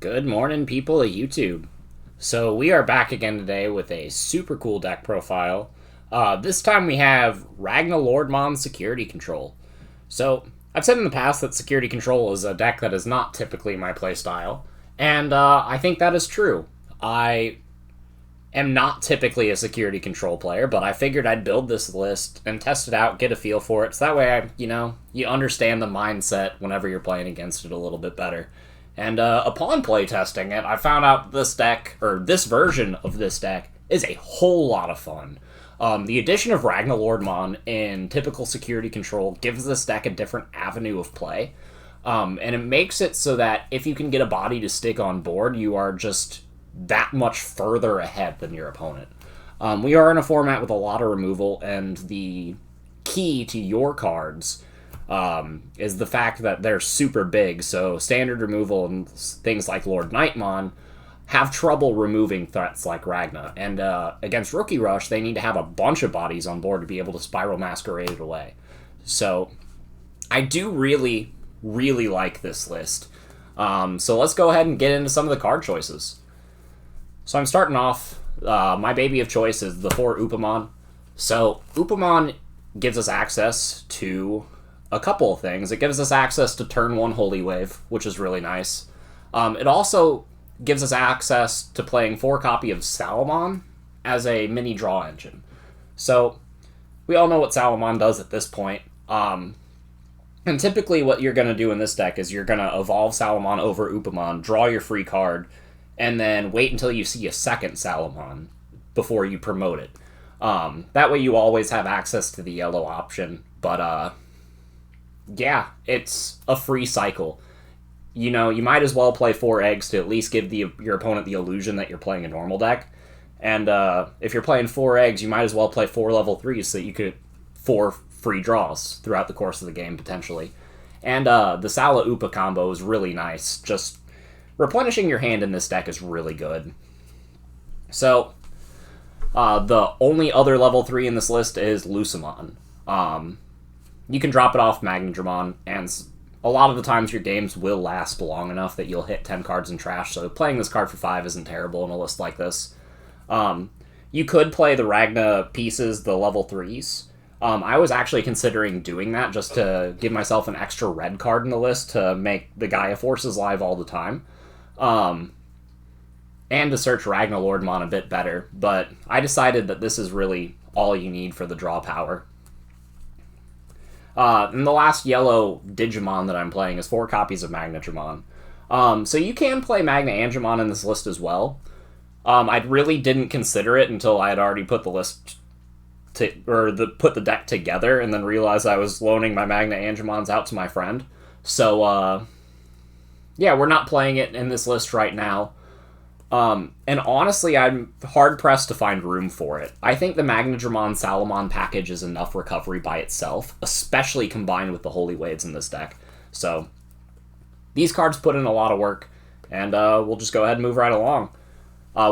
Good morning, people of YouTube. So we are back again today with a super cool deck profile. This time we have Ragnaloardmon Security Control. So I've said in the past that Security Control is a deck that is not typically my playstyle, and I think that is true. I am not typically a Security Control player, but I figured I'd build this list and test it out, get a feel for it, so that way you understand the mindset whenever you're playing against it a little bit better. And upon playtesting it, I found out this deck, or this version of this deck, is a whole lot of fun. The addition of Ragnaloardmon in typical Security Control gives this deck a different avenue of play. And it makes it so that if you can get a body to stick on board, you are just that much further ahead than your opponent. We are in a format with a lot of removal, and the key to your cards is the fact that they're super big, so standard removal and things like Ragnaloardmon have trouble removing threats like Ragna, and against Rookie Rush, they need to have a bunch of bodies on board to be able to Spiral Masquerade it away. So I do really, really like this list. So let's go ahead and get into some of the card choices. So I'm starting off, my baby of choice is the 4 Upamon. So Upamon gives us access to a couple of things. It gives us access to turn 1 Holy Wave, which is really nice. It also gives us access to playing 4 copy of Salamon as a mini draw engine. So we all know what Salamon does at this point. And typically what you're going to do in this deck is you're going to evolve Salamon over Upamon, draw your free card, and then wait until you see a second Salamon before you promote it. That way you always have access to the yellow option, but yeah, it's a free cycle. You might as well play 4 eggs to at least give your opponent the illusion that you're playing a normal deck. And if you're playing 4 eggs, you might as well play 4 level 3s so that you could 4 free draws throughout the course of the game, potentially. And the Sala Upa combo is really nice. Just replenishing your hand in this deck is really good. So, the only other level 3 in this list is Lucemon. You can drop it off Magnadramon, and a lot of the times your games will last long enough that you'll hit 10 cards in trash, so playing this card for 5 isn't terrible in a list like this. You could play the Ragna pieces, the level 3s. I was actually considering doing that just to give myself an extra red card in the list to make the Gaia Forces live all the time. And to search Ragnaloardmon a bit better, but I decided that this is really all you need for the draw power. And the last yellow Digimon that I'm playing is 4 copies of Magnadramon. So you can play Magnandramon in this list as well. I really didn't consider it until I had already put the list put the deck together, and then realized I was loaning my Magnandramons out to my friend. So yeah, we're not playing it in this list right now. And honestly, I'm hard-pressed to find room for it. I think the Magnadramon Salamon package is enough recovery by itself, especially combined with the Holy Waves in this deck. So, these cards put in a lot of work, and we'll just go ahead and move right along.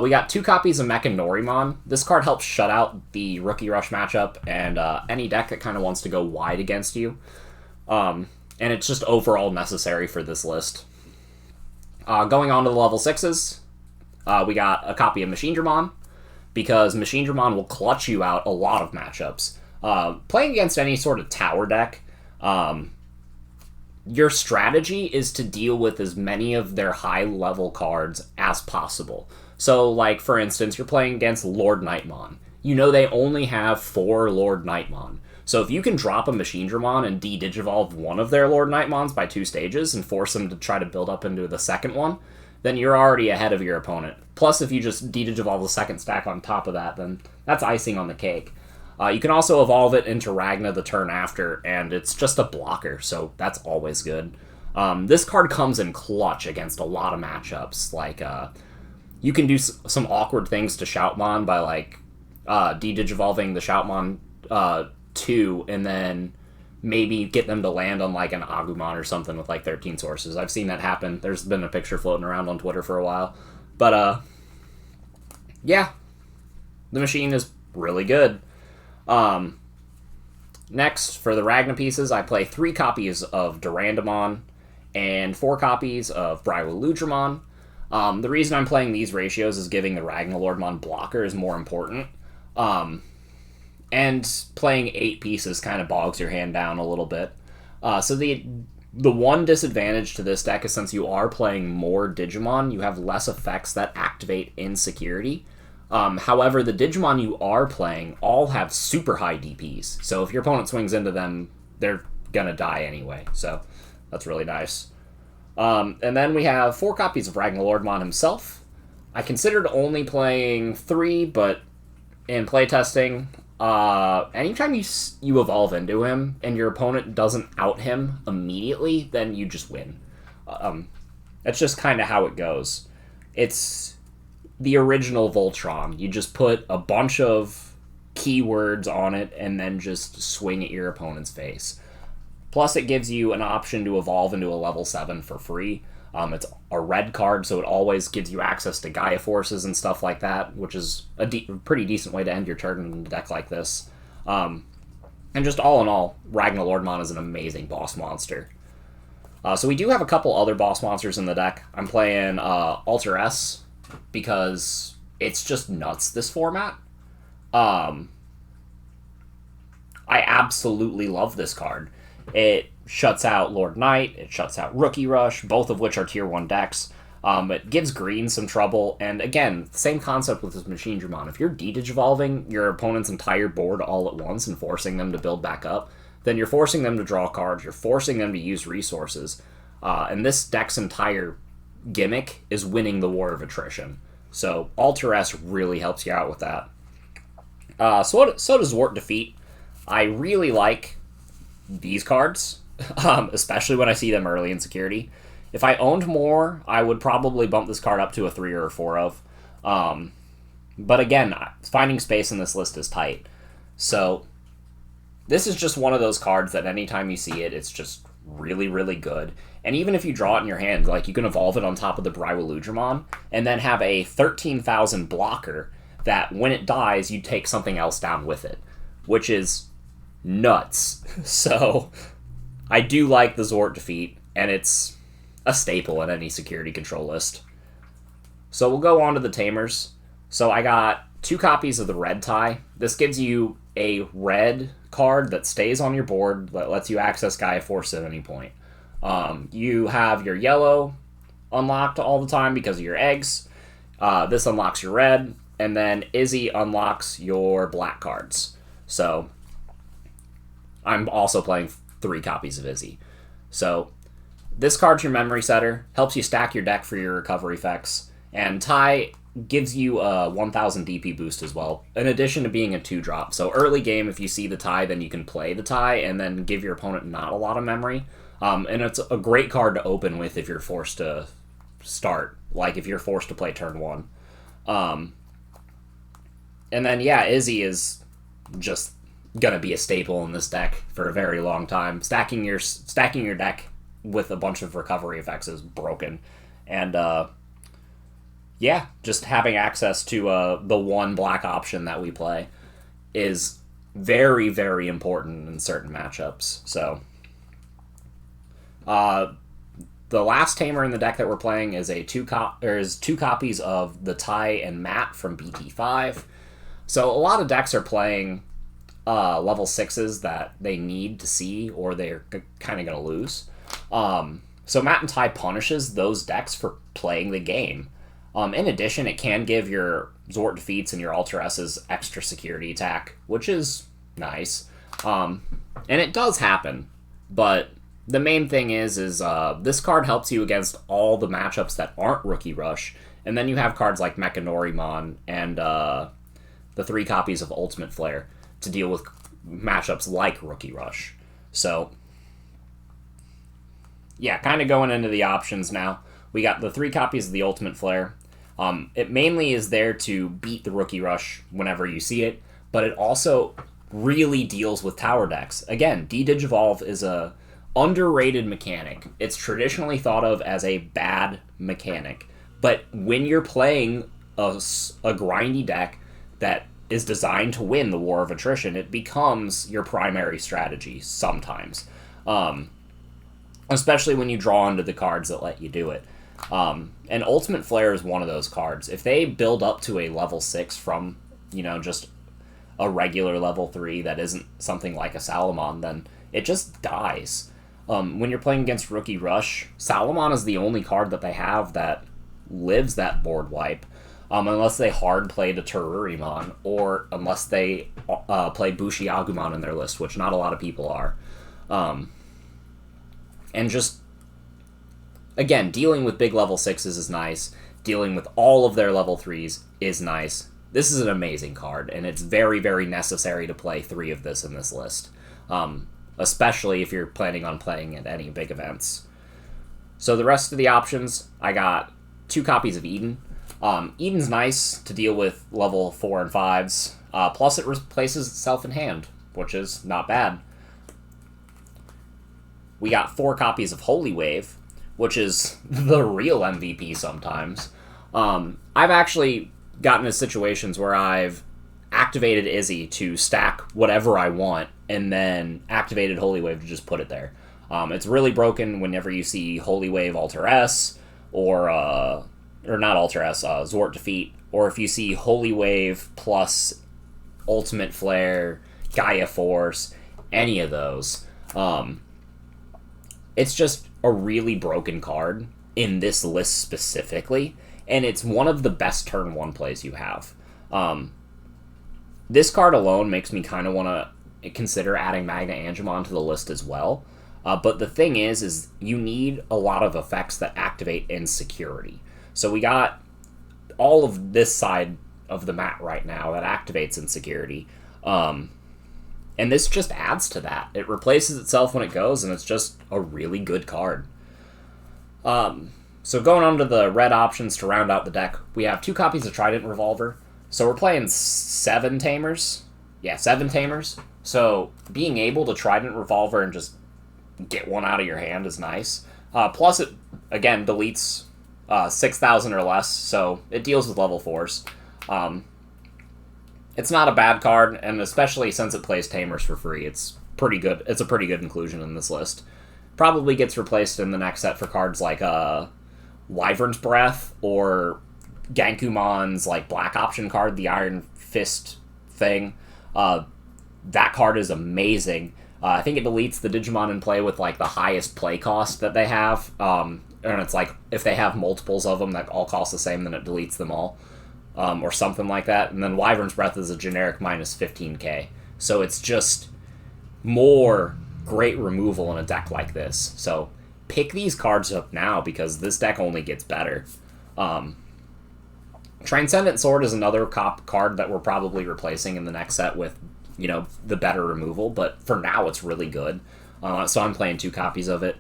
We got 2 copies of Mechanorimon. This card helps shut out the Rookie Rush matchup and any deck that kind of wants to go wide against you. And it's just overall necessary for this list. Going on to the level 6s. We got a copy of Machinedramon, because Machinedramon will clutch you out a lot of matchups. Playing against any sort of tower deck, your strategy is to deal with as many of their high-level cards as possible. So, like, for instance, you're playing against Ragnaloardmon. You know they only have 4 Ragnaloardmon. So if you can drop a Machinedramon and de-digivolve one of their Ragnaloardmons by 2 stages and force them to try to build up into the second one, then you're already ahead of your opponent. Plus, if you just de-digivolve the second stack on top of that, then that's icing on the cake. You can also evolve it into Ragna the turn after, and it's just a blocker, so that's always good. This card comes in clutch against a lot of matchups. Like, you can do some awkward things to Shoutmon by, like, de-digivolving the Shoutmon 2, and then maybe get them to land on, like, an Agumon or something with, like, 13 sources. I've seen that happen. There's been a picture floating around on Twitter for a while. But, yeah. The machine is really good. Next, for the Ragna pieces, I play 3 copies of Durandamon and 4 copies of Ragnaloardmon. The reason I'm playing these ratios is giving the Ragnaloardmon blocker is more important. And playing 8 pieces kind of bogs your hand down a little bit. So the one disadvantage to this deck is since you are playing more Digimon, you have less effects that activate in security. However, the Digimon you are playing all have super high DPs. So if your opponent swings into them, they're gonna die anyway. So that's really nice. And then we have 4 copies of Ragnaloardmon himself. I considered only playing 3, but in playtesting, anytime you evolve into him and your opponent doesn't out him immediately, then you just win. That's just kind of how it goes. It's the original Voltron. You just put a bunch of keywords on it and then just swing at your opponent's face. Plus, it gives you an option to evolve into a level 7 for free. It's a red card, so it always gives you access to Gaia Forces and stuff like that, which is a pretty decent way to end your turn in a deck like this. And just all in all, Ragnaloardmon is an amazing boss monster. So we do have a couple other boss monsters in the deck. I'm playing Alter S because it's just nuts, this format. I absolutely love this card. It shuts out Lord Knight, it shuts out Rookie Rush, both of which are tier 1 decks. It gives green some trouble, and again, same concept with this Machine Dramon. If you're de-digivolving your opponent's entire board all at once and forcing them to build back up, then you're forcing them to draw cards, you're forcing them to use resources. And this deck's entire gimmick is winning the War of Attrition. So Alter S really helps you out with that. So does Zwart Defeat. I really like these cards, especially when I see them early in security. If I owned more, I would probably bump this card up to a 3 or a 4 of. But again, finding space in this list is tight. So this is just one of those cards that anytime you see it, it's just really, really good. And even if you draw it in your hand, like you can evolve it on top of the Ragnaloardmon and then have a 13,000 blocker that when it dies, you take something else down with it, which is nuts. So I do like the Zwart Defeat, and it's a staple in any security control list. So we'll go on to the Tamers. So I got 2 copies of the Red Tie. This gives you a red card that stays on your board that lets you access Gaia Force at any point. You have your yellow unlocked all the time because of your eggs. This unlocks your red, and then Izzy unlocks your black cards. So I'm also playing 3 copies of Izzy. So this card's your memory setter, helps you stack your deck for your recovery effects, and Tie gives you a 1000 DP boost as well, in addition to being a 2-drop. So early game, if you see the Tie, then you can play the Tie and then give your opponent not a lot of memory. And it's a great card to open with if you're forced to start, like if you're forced to play turn 1. And then, yeah, Izzy is just gonna be a staple in this deck for a very long time. Stacking your deck with a bunch of recovery effects is broken, and yeah, just having access to the 1 black option that we play is very, very important in certain matchups. So the last tamer in the deck that we're playing is 2 copies of the Ty and Matt from BT5. So a lot of decks are playing level 6s that they need to see or they're kind of going to lose. So Matt and Ty punishes those decks for playing the game. In addition, it can give your Zwart Defeats and your Alter S's extra security attack, which is nice. And it does happen, but the main thing is this card helps you against all the matchups that aren't Rookie Rush, and then you have cards like Ragnaloardmon and the 3 copies of Ultimate Flare to deal with matchups like Rookie Rush. So, yeah, kind of going into the options now. We got the 3 copies of the Ultimate Flare. It mainly is there to beat the Rookie Rush whenever you see it, but it also really deals with tower decks. Again, De-Digivolve is a underrated mechanic. It's traditionally thought of as a bad mechanic, but when you're playing a grindy deck that is designed to win the War of Attrition, it becomes your primary strategy sometimes. Especially when you draw into the cards that let you do it. And Ultimate Flare is one of those cards. If they build up to a level 6 from, just a regular level 3 that isn't something like a Salamon, then it just dies. When you're playing against Rookie Rush, Salamon is the only card that they have that lives that board wipe, unless they hard played a Terurimon, or unless they play Bushiagumon in their list, which not a lot of people are. And just, again, dealing with big level 6s is nice. Dealing with all of their level 3s is nice. This is an amazing card, and it's very, very necessary to play 3 of this in this list. Especially if you're planning on playing at any big events. So the rest of the options, I got 2 copies of Eden. Eden's nice to deal with level 4 and 5s. Plus it replaces itself in hand, which is not bad. We got 4 copies of Holy Wave, which is the real MVP sometimes. I've actually gotten into situations where I've activated Izzy to stack whatever I want, and then activated Holy Wave to just put it there. It's really broken whenever you see Holy Wave Alter S, or not Alter S, Zwart Defeat, or if you see Holy Wave plus Ultimate Flare, Gaia Force, any of those. It's just a really broken card in this list specifically, and it's one of the best turn 1 plays you have. This card alone makes me kind of want to consider adding Magna Angemon to the list as well. But the thing is you need a lot of effects that activate in security. So we got all of this side of the mat right now that activates in security. And this just adds to that. It replaces itself when it goes, and it's just a really good card. So going on to the red options to round out the deck, we have 2 copies of Trident Revolver. So we're playing 7 Tamers. Yeah, 7 Tamers. So being able to Trident Revolver and just get one out of your hand is nice. Plus it, again, deletes 6,000 or less, so it deals with level 4s. It's not a bad card, and especially since it plays Tamers for free, it's pretty good. It's a pretty good inclusion in this list. Probably gets replaced in the next set for cards like Wyvern's Breath, or Gankumon's black option card, the Iron Fist thing. That card is amazing. I think it deletes the Digimon in play with the highest play cost that they have. And it's if they have multiples of them that all cost the same, then it deletes them all. Or something like that. And then Wyvern's Breath is a generic minus 15k. So it's just more great removal in a deck like this. So pick these cards up now, because this deck only gets better. Transcendent Sword is another card that we're probably replacing in the next set with, the better removal, but for now it's really good. So I'm playing 2 copies of it.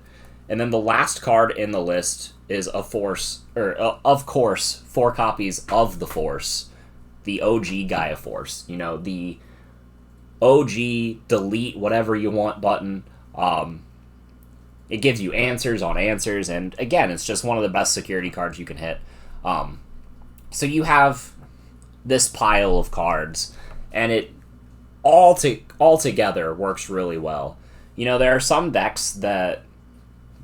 And then the last card in the list is of course, 4 copies of the Force, the OG Gaia Force. The OG delete whatever you want button. It gives you answers on answers, and again, it's just one of the best security cards you can hit. So you have this pile of cards, and it all together works really well. There are some decks that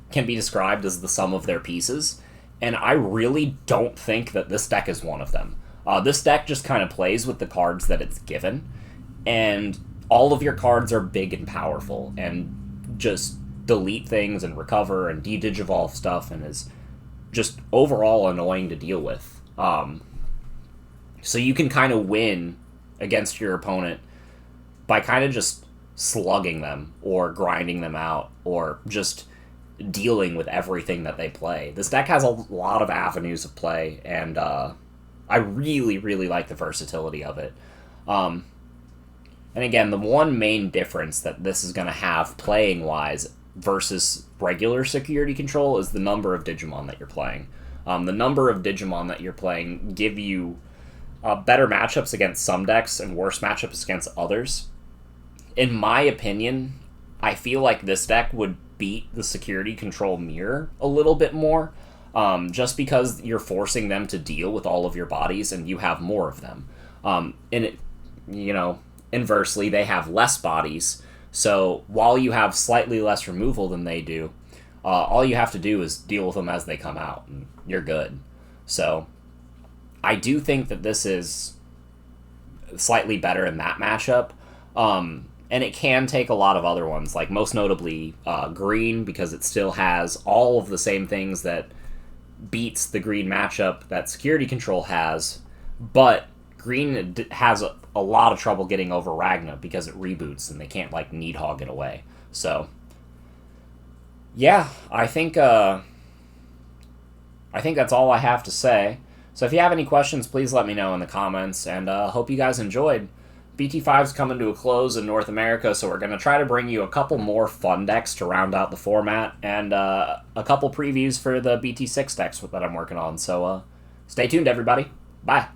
can be described as the sum of their pieces, and I really don't think that this deck is one of them. This deck just kind of plays with the cards that it's given, and all of your cards are big and powerful, and just delete things and recover and de-digivolve stuff, and is just overall annoying to deal with. So you can kind of win against your opponent by kind of just slugging them, or grinding them out, or just dealing with everything that they play. This deck has a lot of avenues of play, and I really, really like the versatility of it. And again, the one main difference that this is going to have playing-wise versus regular security control is the number of Digimon that you're playing. The number of Digimon that you're playing give you better matchups against some decks and worse matchups against others. In my opinion, I feel like this deck would beat the security control mirror a little bit more, just because you're forcing them to deal with all of your bodies and you have more of them. Inversely, they have less bodies, so while you have slightly less removal than they do, all you have to do is deal with them as they come out, and you're good. So I do think that this is slightly better in that matchup. And it can take a lot of other ones, like most notably green, because it still has all of the same things that beats the green matchup that security control has, but green has a lot of trouble getting over Ragna because it reboots and they can't like Needhog it away. So yeah, I think that's all I have to say. So if you have any questions, please let me know in the comments, and hope you guys enjoyed. BT5's coming to a close in North America, so we're going to try to bring you a couple more fun decks to round out the format, and a couple previews for the BT6 decks that I'm working on. So stay tuned, everybody. Bye.